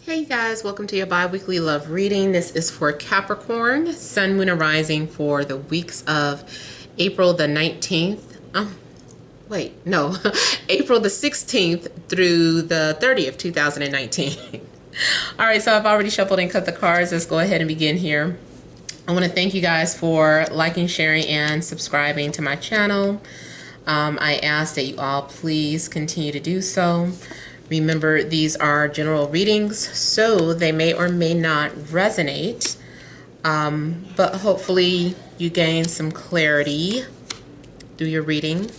Hey guys, welcome to your bi-weekly love reading. This is for Capricorn, Sun, Moon, and Rising for the weeks of April the 19th. April the 16th through the 30th, 2019. All right, so I've already shuffled and cut the cards. Let's go ahead and begin here. I want to thank you guys for liking, sharing, and subscribing to my channel. I ask that you all please continue to do so. Remember, these are general readings, so they may or may not resonate, but hopefully you gain some clarity through your reading.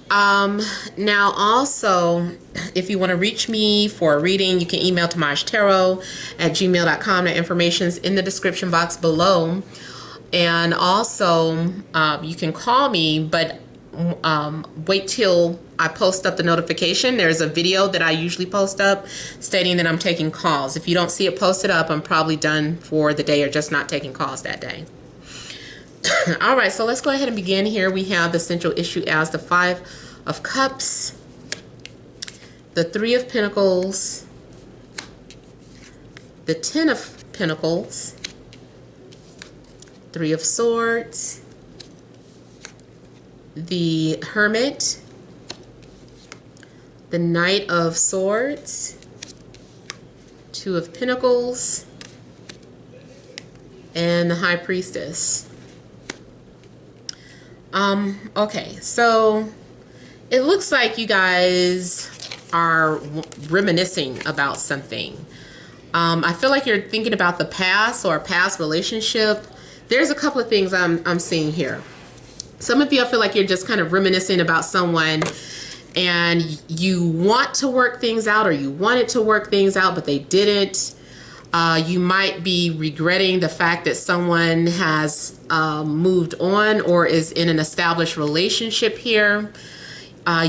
Now also, if you want to reach me for a reading, you can email TemajTarot@gmail.com. The information is in the description box below. And also, you can call me, but wait till I post up the notification. There's a video that I usually post up stating that I'm taking calls. If you don't see it posted up, I'm probably done for the day or just not taking calls that day. All right, so let's go ahead and begin here. We have the central issue as the Five of Cups, the Three of Pentacles, the Ten of Pentacles, Three of Swords, the Hermit, the Knight of Swords, Two of Pentacles, and the High Priestess. Okay, so it looks like you guys are reminiscing about something. I feel like you're thinking about the past or a past relationship. There's a couple of things I'm seeing here. Some of you, I feel like you're just kind of reminiscing about someone and you want to work things out, or you wanted to work things out, but they didn't. You might be regretting the fact that someone has moved on or is in an established relationship here.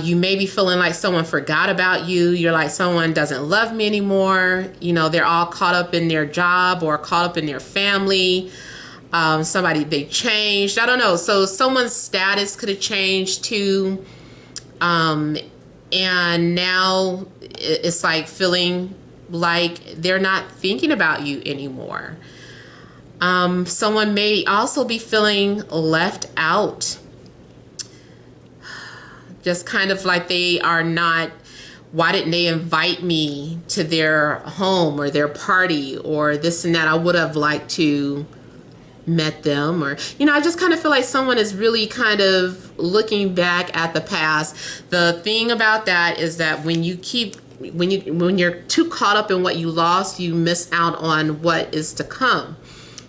You may be feeling like someone forgot about you. You're like, someone doesn't love me anymore. You know, they're all caught up in their job or caught up in their family. Somebody, they changed. I don't know. So someone's status could have changed too. And now it's like feeling like they're not thinking about you anymore. Someone may also be feeling left out. Just kind of like they are not, why didn't they invite me to their home or their party or this and that? I would have liked to met them, or I just kind of feel like someone is really kind of looking back at the past. The thing about that is that when you're too caught up in what you lost, you miss out on what is to come.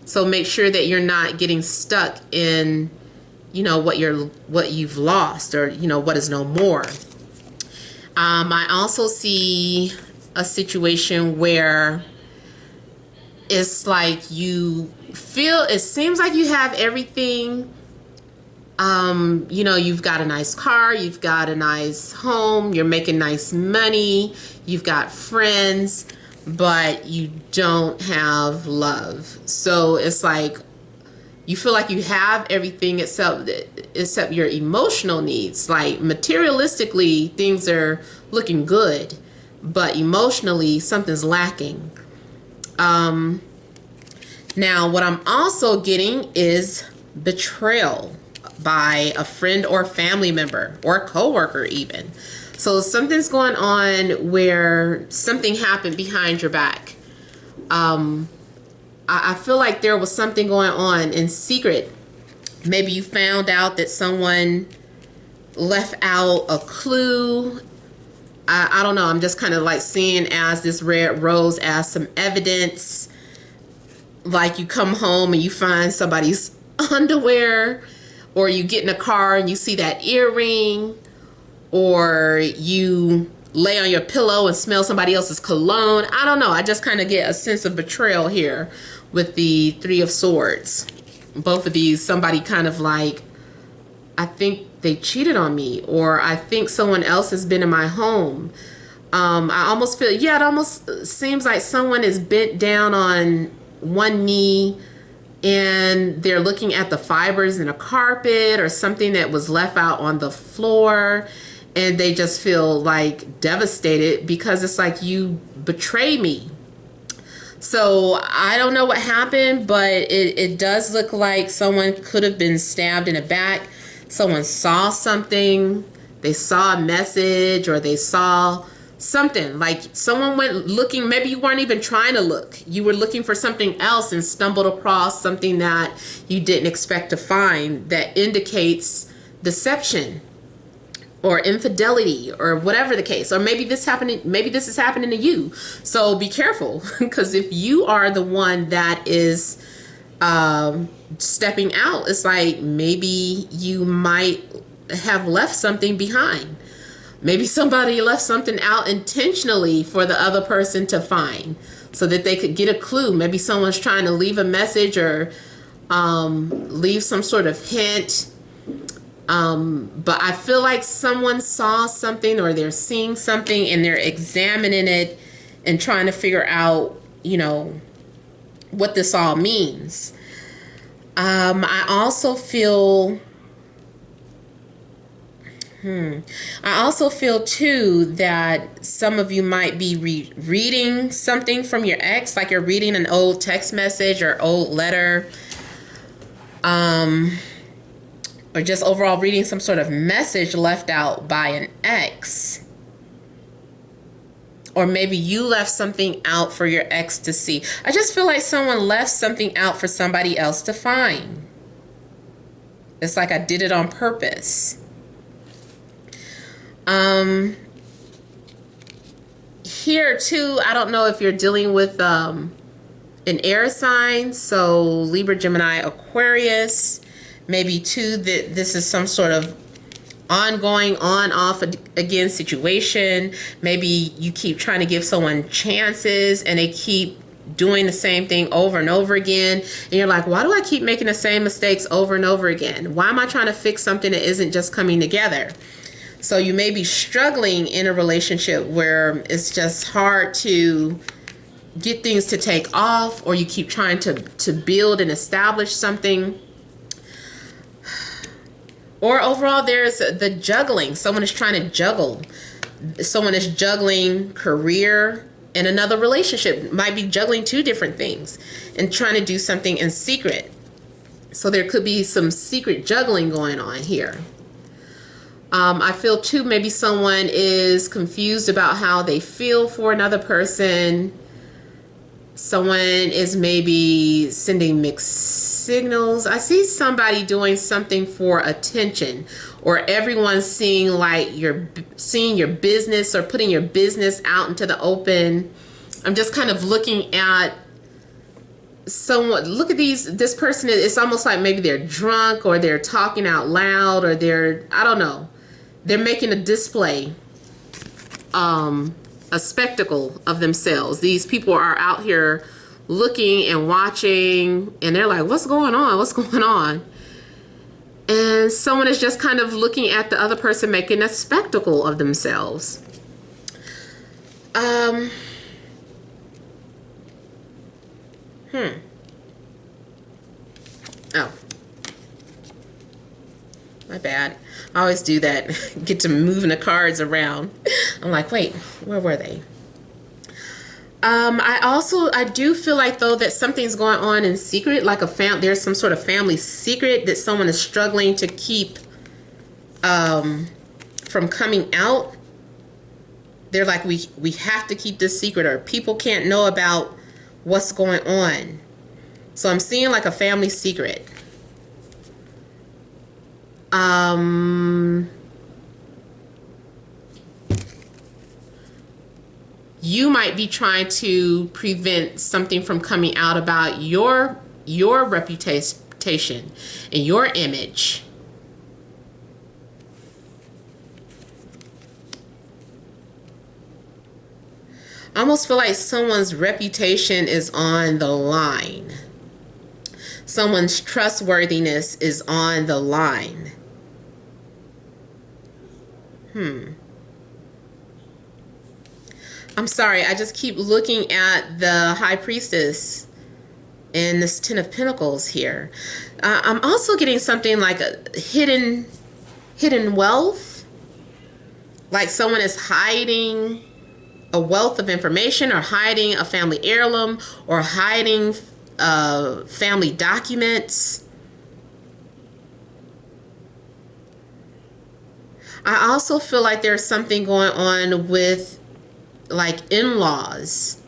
So make sure that you're not getting stuck in what you've lost, or what is no more. I also see a situation where it's like you feel, it seems like you have everything. You've got a nice car, you've got a nice home, you're making nice money, you've got friends, but you don't have love. So it's like you feel like you have everything except your emotional needs. Like materialistically, things are looking good, but emotionally something's lacking. Now, what I'm also getting is betrayal by a friend or family member or a coworker even. So something's going on where something happened behind your back. I feel like there was something going on in secret. Maybe you found out that someone left out a clue. I don't know. I'm just kind of like seeing as this red rose as some evidence. Like you come home and you find somebody's underwear, or you get in a car and you see that earring, or you lay on your pillow and smell somebody else's cologne. I don't know. I just kind of get a sense of betrayal here with the Three of Swords. Both of these, somebody kind of like, I think they cheated on me, or I think someone else has been in my home. I almost feel, it almost seems like someone is bent down on one knee and they're looking at the fibers in a carpet or something that was left out on the floor, and they just feel like devastated because it's like, you betrayed me. So I don't know what happened, but it does look like someone could have been stabbed in the back. Someone saw something, they saw a message, or they saw something. Like someone went looking, maybe you weren't even trying to look. You were looking for something else and stumbled across something that you didn't expect to find that indicates deception or infidelity or whatever the case. Or maybe this is happening to you. So be careful, because if you are the one that is stepping out, it's like maybe you might have left something behind. Maybe somebody left something out intentionally for the other person to find so that they could get a clue. Maybe someone's trying to leave a message or leave some sort of hint. But I feel like someone saw something, or they're seeing something, and they're examining it and trying to figure out, you know, what this all means. I also feel too that some of you might be reading something from your ex, like you're reading an old text message or old letter, or just overall reading some sort of message left out by an ex. Or maybe you left something out for your ex to see. I just feel like someone left something out for somebody else to find. It's like I did it on purpose. Here too, I don't know if you're dealing with an air sign, so Libra, Gemini, Aquarius. Maybe too that this is some sort of ongoing on-off again situation. Maybe you keep trying to give someone chances and they keep doing the same thing over and over again, and you're like, why do I keep making the same mistakes over and over again? Why am I trying to fix something that isn't just coming together? So you may be struggling in a relationship where it's just hard to get things to take off, or you keep trying to build and establish something. Or overall, there's the juggling. Someone is trying to juggle. Someone is juggling career and another relationship. Might be juggling two different things and trying to do something in secret. So there could be some secret juggling going on here. I feel too, maybe someone is confused about how they feel for another person. Someone is maybe sending mixed signals. I see somebody doing something for attention, or everyone's seeing like seeing your business or putting your business out into the open. I'm just kind of looking at someone. Look at this person. It's almost like maybe they're drunk, or they're talking out loud, or I don't know. They're making a display, a spectacle of themselves. These people are out here looking and watching, and they're like, what's going on? What's going on? And someone is just kind of looking at the other person making a spectacle of themselves. Oh. My bad. I always do that. Get to moving the cards around. I'm like, wait, where were they? I do feel like though that something's going on in secret, like there's some sort of family secret that someone is struggling to keep from coming out. They're like, we have to keep this secret, or people can't know about what's going on. So I'm seeing like a family secret. You might be trying to prevent something from coming out about your reputation and your image. I almost feel like someone's reputation is on the line. Someone's trustworthiness is on the line. I'm sorry, I just keep looking at the High Priestess and this Ten of Pentacles here. I'm also getting something like a hidden wealth. like someone is hiding a wealth of information, or hiding a family heirloom, or hiding family documents. I also feel like there's something going on with like in-laws.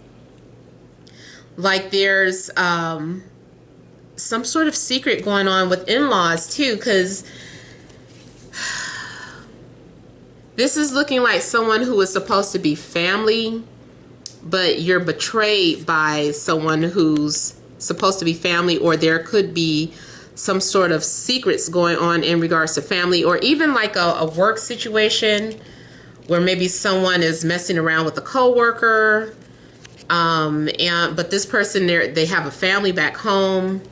Like there's some sort of secret going on with in-laws too, because this is looking like someone who is supposed to be family, but you're betrayed by someone who's supposed to be family, or there could be some sort of secrets going on in regards to family, or even like a work situation where maybe someone is messing around with a coworker, but this person, they have a family back home,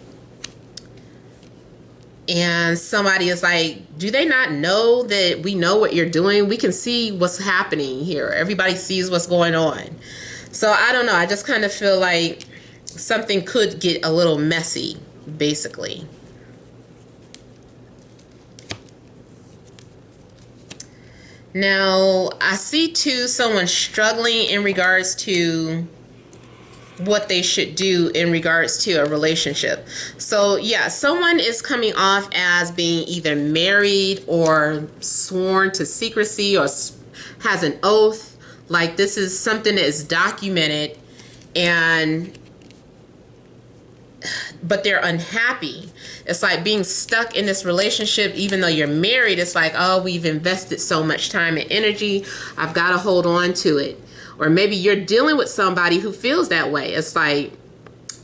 and somebody is like, do they not know that we know what you're doing? We can see what's happening here. Everybody sees what's going on. So I don't know. I just kind of feel like something could get a little messy, basically. Now, I see too someone struggling in regards to what they should do in regards to a relationship. So yeah, someone is coming off as being either married or sworn to secrecy, or has an oath. Like this is something that is documented, but they're unhappy. It's like being stuck in this relationship, even though you're married. It's like, oh, we've invested so much time and energy, I've got to hold on to it. Or maybe you're dealing with somebody who feels that way. It's like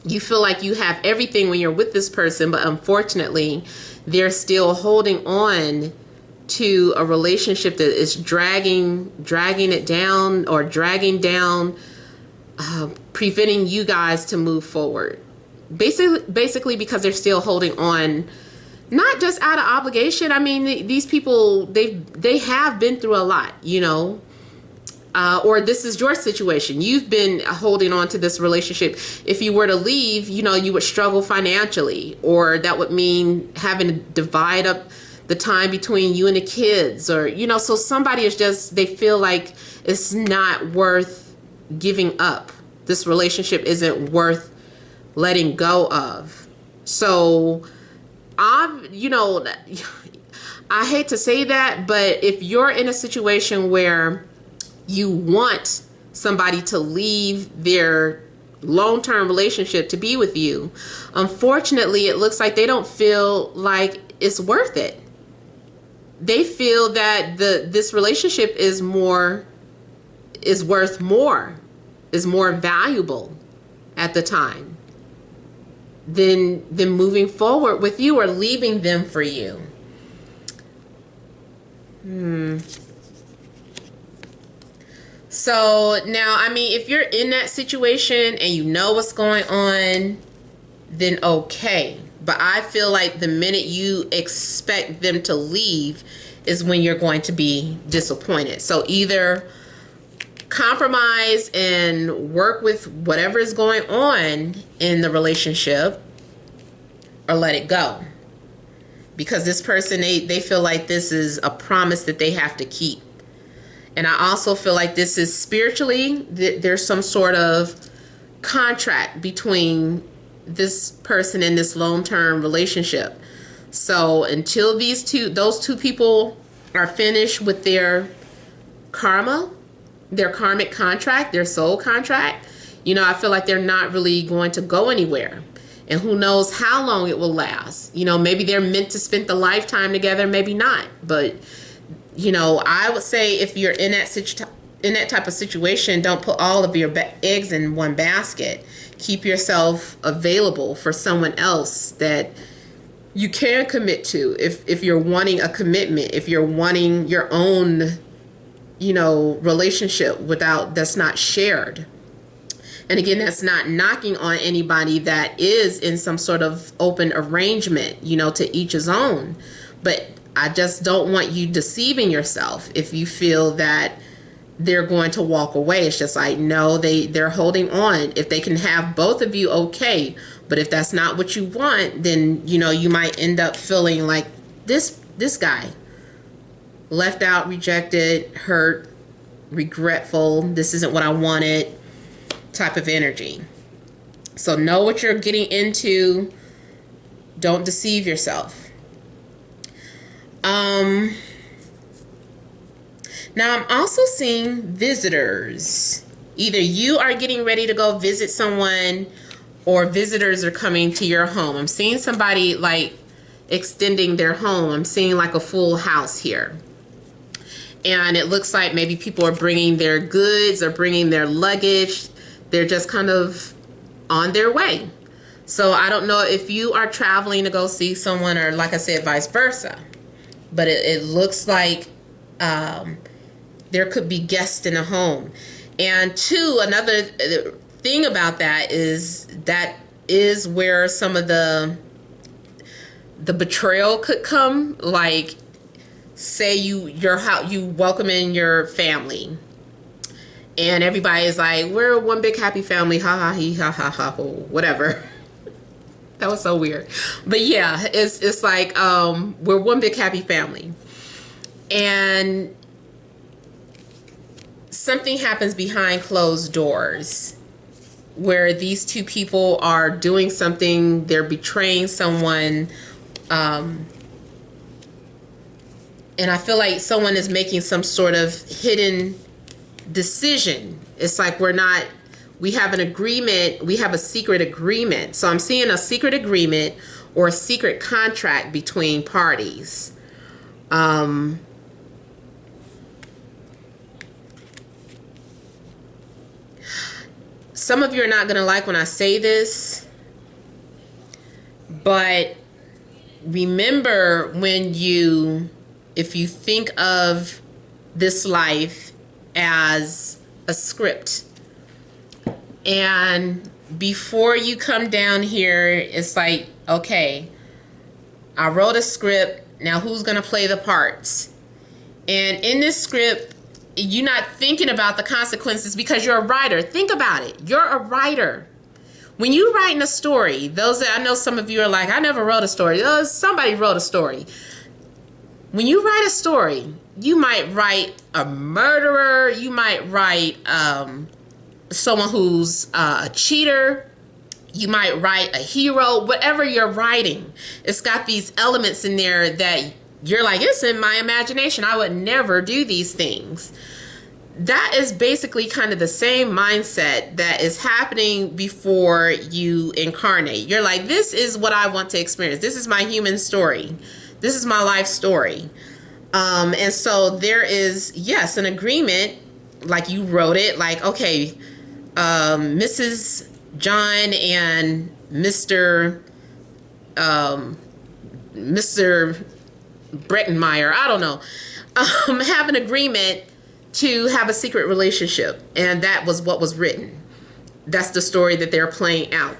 you feel like you have everything when you're with this person, but unfortunately they're still holding on to a relationship that is dragging it down, or dragging down, preventing you guys to move forward. Basically because they're still holding on, not just out of obligation. I mean, these people, they have been through a lot, you know. Or this is your situation. You've been holding on to this relationship. If you were to leave, you know, you would struggle financially, or that would mean having to divide up the time between you and the kids, or, you know, so somebody is just, they feel like it's not worth giving up. This relationship isn't worth letting go of. So you know, I hate to say that, but if you're in a situation where you want somebody to leave their long-term relationship to be with you, unfortunately, it looks like they don't feel like it's worth it. They feel that this relationship is more valuable at the time than moving forward with you or leaving them for you. So now, I mean, if you're in that situation and you know what's going on, then okay. But I feel like the minute you expect them to leave is when you're going to be disappointed. So either compromise and work with whatever is going on in the relationship, or let it go. Because this person, they feel like this is a promise that they have to keep. And I also feel like this is spiritually, there's some sort of contract between this person and this long-term relationship. So until those two people are finished with their karma, their karmic contract, their soul contract, you know, I feel like they're not really going to go anywhere. And who knows how long it will last. You know, maybe they're meant to spend the lifetime together, maybe not. But, you know, I would say if you're in that type of situation, don't put all of your eggs in one basket. Keep yourself available for someone else that you can commit to. If you're wanting a commitment, if you're wanting your own, you know, relationship that's not shared. And again, that's not knocking on anybody that is in some sort of open arrangement, you know, to each his own. But I just don't want you deceiving yourself if you feel that they're going to walk away. It's just like, no, they're holding on. If they can have both of you, okay. But if that's not what you want, then, you know, you might end up feeling like this guy. left out, rejected, hurt, regretful, this isn't what I wanted type of energy. So know what you're getting into. Don't deceive yourself. Now I'm also seeing visitors. Either you are getting ready to go visit someone, or visitors are coming to your home. I'm seeing somebody like extending their home. I'm seeing like a full house here. And it looks like maybe people are bringing their goods or bringing their luggage. They're just kind of on their way. So I don't know if you are traveling to go see someone, or like I said, vice versa. But it looks like there could be guests in a home. And two, another thing about that is where some of the betrayal could come. Like, say you welcome in your family, and everybody is like, we're one big happy family, ha ha he ha ha ha ho, whatever. That was so weird. But yeah, it's like we're one big happy family, and something happens behind closed doors where these two people are doing something, they're betraying someone, and I feel like someone is making some sort of hidden decision. It's like we have an agreement, we have a secret agreement. So I'm seeing a secret agreement or a secret contract between parties. Some of you are not going to like when I say this, but remember, if you think of this life as a script, and before you come down here, it's like, okay, I wrote a script, now who's going to play the parts? And in this script, you're not thinking about the consequences because you're a writer. Think about it. You're a writer. When you're writing a story, I know some of you are like, I never wrote a story. Somebody wrote a story. When you write a story, you might write a murderer. You might write someone who's a cheater. You might write a hero. Whatever you're writing, it's got these elements in there that you're like, it's in my imagination. I would never do these things. That is basically kind of the same mindset that is happening before you incarnate. You're like, this is what I want to experience. This is my human story. This is my life story. And so there is, yes, an agreement, like you wrote it, like, okay, Mrs. John and Mr. Brettenmeyer, I don't know, have an agreement to have a secret relationship. And that was what was written. That's the story that they're playing out.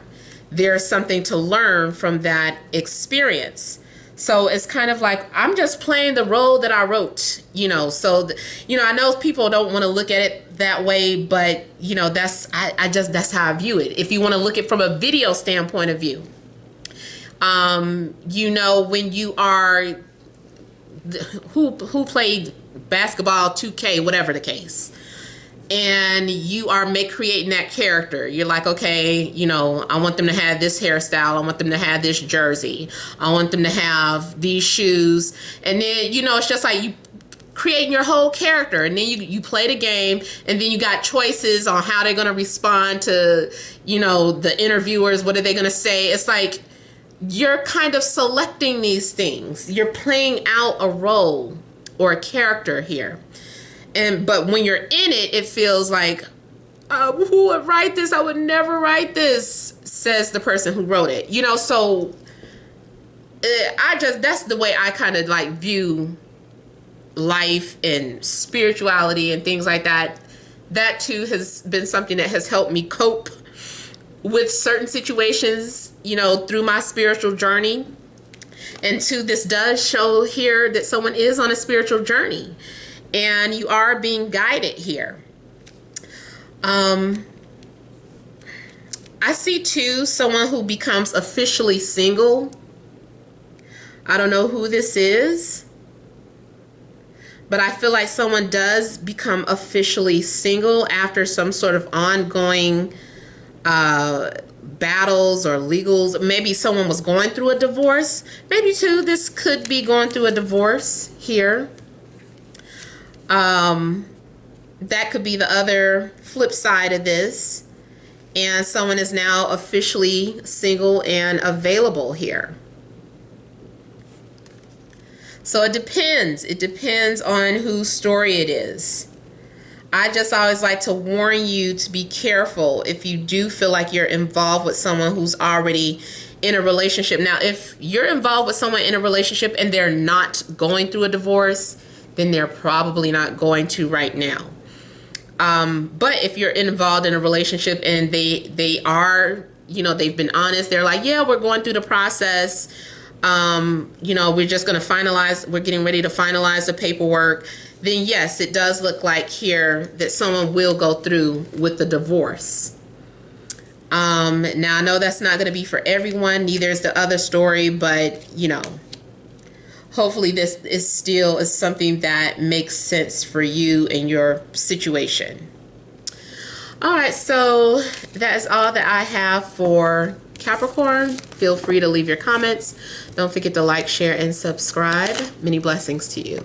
There's something to learn from that experience. So it's kind of like, I'm just playing the role that I wrote, so, I know people don't want to look at it that way, but, that's how I view it. If you want to look at it from a video standpoint of view, when you are, who played basketball, 2K, whatever the case, and you are creating that character. You're like, okay, I want them to have this hairstyle. I want them to have this jersey. I want them to have these shoes. And then, it's just like you creating your whole character. And then you play the game, and then you got choices on how they're going to respond to, the interviewers. What are they going to say? It's like you're kind of selecting these things. You're playing out a role or a character here. But when you're in it, it feels like, who would write this? I would never write this, says the person who wrote it. So that's the way I kind of like view life and spirituality and things like that. That too has been something that has helped me cope with certain situations, through my spiritual journey. And two, this does show here that someone is on a spiritual journey. And you are being guided here. I see too, someone who becomes officially single. I don't know who this is, But I feel like someone does become officially single after some sort of ongoing battles or legals. Maybe someone was going through a divorce. Maybe too, this could be going through a divorce here. That could be the other flip side of this. And someone is now officially single and available here. So it depends. It depends on whose story it is. I just always like to warn you to be careful if you do feel like you're involved with someone who's already in a relationship. Now, if you're involved with someone in a relationship and they're not going through a divorce, then they're probably not going to right now. But if you're involved in a relationship and they are, you know, they've been honest, they're like, yeah, we're going through the process. You know, we're just going to finalize, we're getting ready to finalize the paperwork. Then yes, it does look like here that someone will go through with the divorce. Now I know that's not going to be for everyone, neither is the other story, but you know, hopefully this is still something that makes sense for you and your situation. All right, so that is all that I have for Capricorn. Feel free to leave your comments. Don't forget to like, share, and subscribe. Many blessings to you.